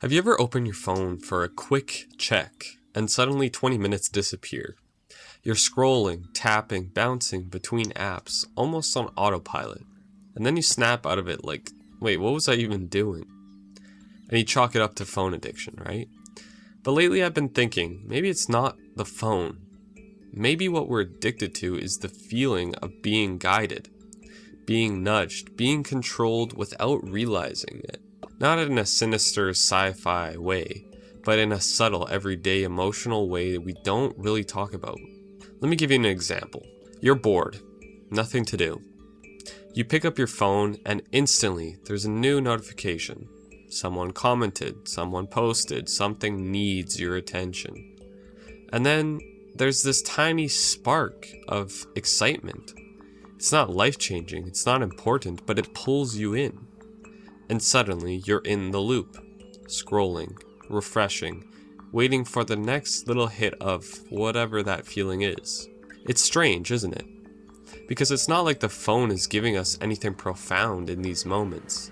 Have you ever opened your phone for a quick check and suddenly 20 minutes disappear? You're scrolling, tapping, bouncing between apps, almost on autopilot. And then you snap out of it like, wait, what was I even doing? And you chalk it up to phone addiction, right? But lately I've been thinking, maybe it's not the phone. Maybe what we're addicted to is the feeling of being guided, being nudged, being controlled without realizing it. Not in a sinister sci-fi way, but in a subtle, everyday emotional way that we don't really talk about. Let me give you an example. You're bored, nothing to do. You pick up your phone and instantly there's a new notification. Someone commented, someone posted, something needs your attention. And then there's this tiny spark of excitement. It's not life-changing, it's not important, but it pulls you in. And suddenly you're in the loop, scrolling, refreshing, waiting for the next little hit of whatever that feeling is. It's strange, isn't it? Because it's not like the phone is giving us anything profound in these moments.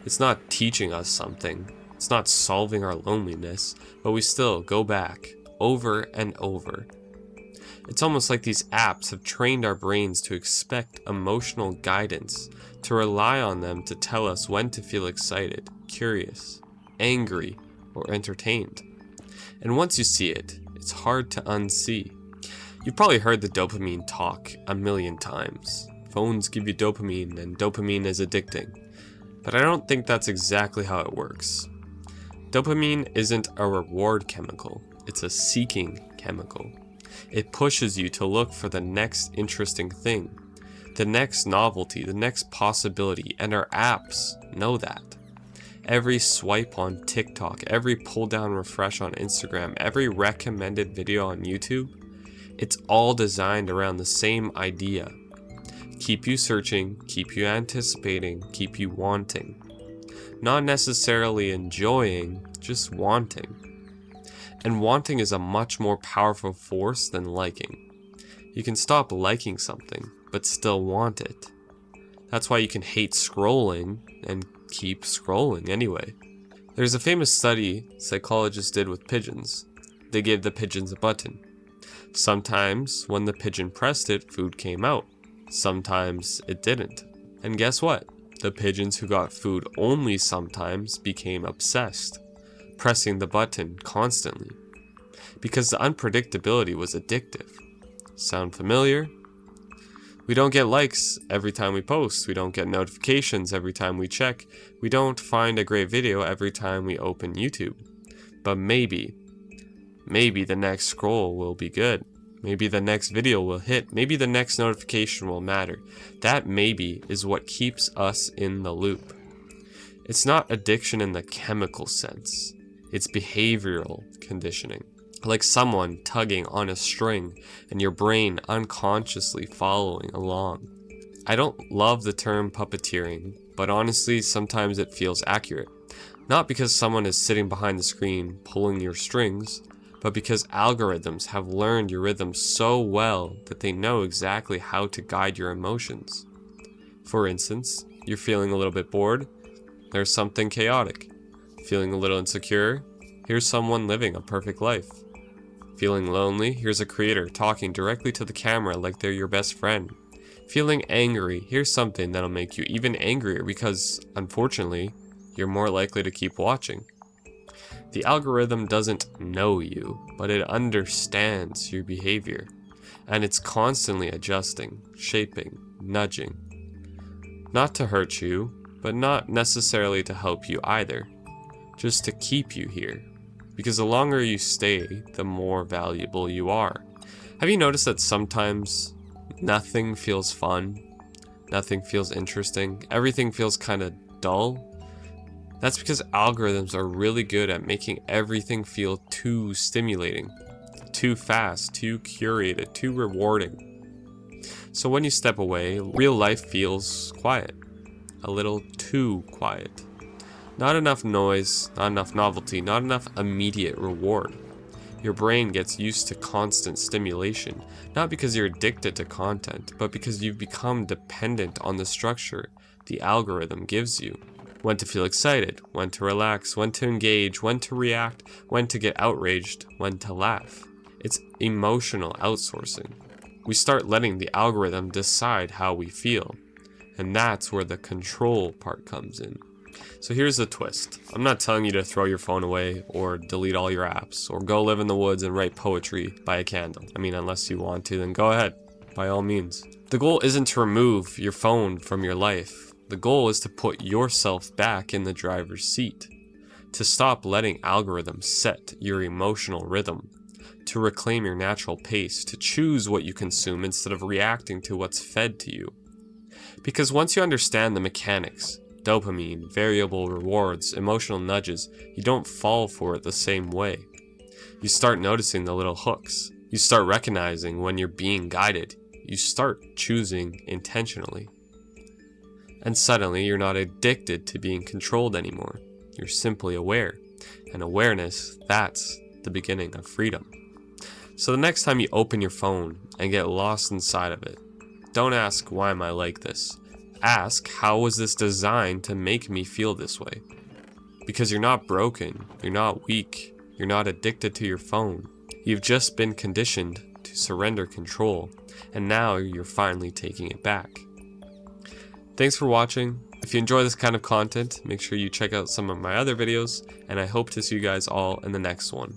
It's not teaching us something. It's not solving our loneliness, but we still go back over and over. It's almost like these apps have trained our brains to expect emotional guidance, to rely on them to tell us when to feel excited, curious, angry, or entertained. And once you see it, it's hard to unsee. You've probably heard the dopamine talk a million times. Phones give you dopamine, and dopamine is addicting. But I don't think that's exactly how it works. Dopamine isn't a reward chemical, it's a seeking chemical. It pushes you to look for the next interesting thing, the next novelty, the next possibility, and our apps know that. Every swipe on TikTok, every pull down refresh on Instagram, every recommended video on YouTube, it's all designed around the same idea. Keep you searching, keep you anticipating, keep you wanting. Not necessarily enjoying, just wanting. And wanting is a much more powerful force than liking. You can stop liking something, but still want it. That's why you can hate scrolling and keep scrolling anyway. There's a famous study psychologists did with pigeons. They gave the pigeons a button. Sometimes when the pigeon pressed it, food came out. Sometimes it didn't. And guess what? The pigeons who got food only sometimes became obsessed, pressing the button constantly. Because the unpredictability was addictive. Sound familiar? We don't get likes every time we post. We don't get notifications every time we check. We don't find a great video every time we open YouTube. But maybe the next scroll will be good. Maybe the next video will hit. Maybe the next notification will matter. That maybe is what keeps us in the loop. It's not addiction in the chemical sense. It's behavioral conditioning. Like someone tugging on a string and your brain unconsciously following along. I don't love the term puppeteering, but honestly sometimes it feels accurate. Not because someone is sitting behind the screen pulling your strings, but because algorithms have learned your rhythm so well that they know exactly how to guide your emotions. For instance, you're feeling a little bit bored, there's something chaotic. Feeling a little insecure, here's someone living a perfect life. Feeling lonely, here's a creator talking directly to the camera like they're your best friend. Feeling angry, here's something that'll make you even angrier because, unfortunately, you're more likely to keep watching. The algorithm doesn't know you, but it understands your behavior. And it's constantly adjusting, shaping, nudging. Not to hurt you, but not necessarily to help you either. Just to keep you here. Because the longer you stay, the more valuable you are. Have you noticed that sometimes nothing feels fun? Nothing feels interesting? Everything feels kind of dull? That's because algorithms are really good at making everything feel too stimulating, too fast, too curated, too rewarding. So when you step away, real life feels quiet. A little too quiet. Not enough noise, not enough novelty, not enough immediate reward. Your brain gets used to constant stimulation, not because you're addicted to content, but because you've become dependent on the structure the algorithm gives you. When to feel excited, when to relax, when to engage, when to react, when to get outraged, when to laugh. It's emotional outsourcing. We start letting the algorithm decide how we feel. And that's where the control part comes in. So here's the twist. I'm not telling you to throw your phone away or delete all your apps or go live in the woods and write poetry by a candle. I mean, unless you want to, then go ahead, by all means. The goal isn't to remove your phone from your life. The goal is to put yourself back in the driver's seat, to stop letting algorithms set your emotional rhythm, to reclaim your natural pace, to choose what you consume instead of reacting to what's fed to you. Because once you understand the mechanics, dopamine, variable rewards, emotional nudges, you don't fall for it the same way. You start noticing the little hooks. You start recognizing when you're being guided. You start choosing intentionally. And suddenly you're not addicted to being controlled anymore. You're simply aware. And awareness, that's the beginning of freedom. So the next time you open your phone and get lost inside of it, don't ask, why am I like this? Ask, how was this designed to make me feel this way? Because you're not broken, you're not weak, you're not addicted to your phone. You've just been conditioned to surrender control, and now you're finally taking it back. Thanks for watching. If you enjoy this kind of content, make sure you check out some of my other videos, and I hope to see you guys all in the next one.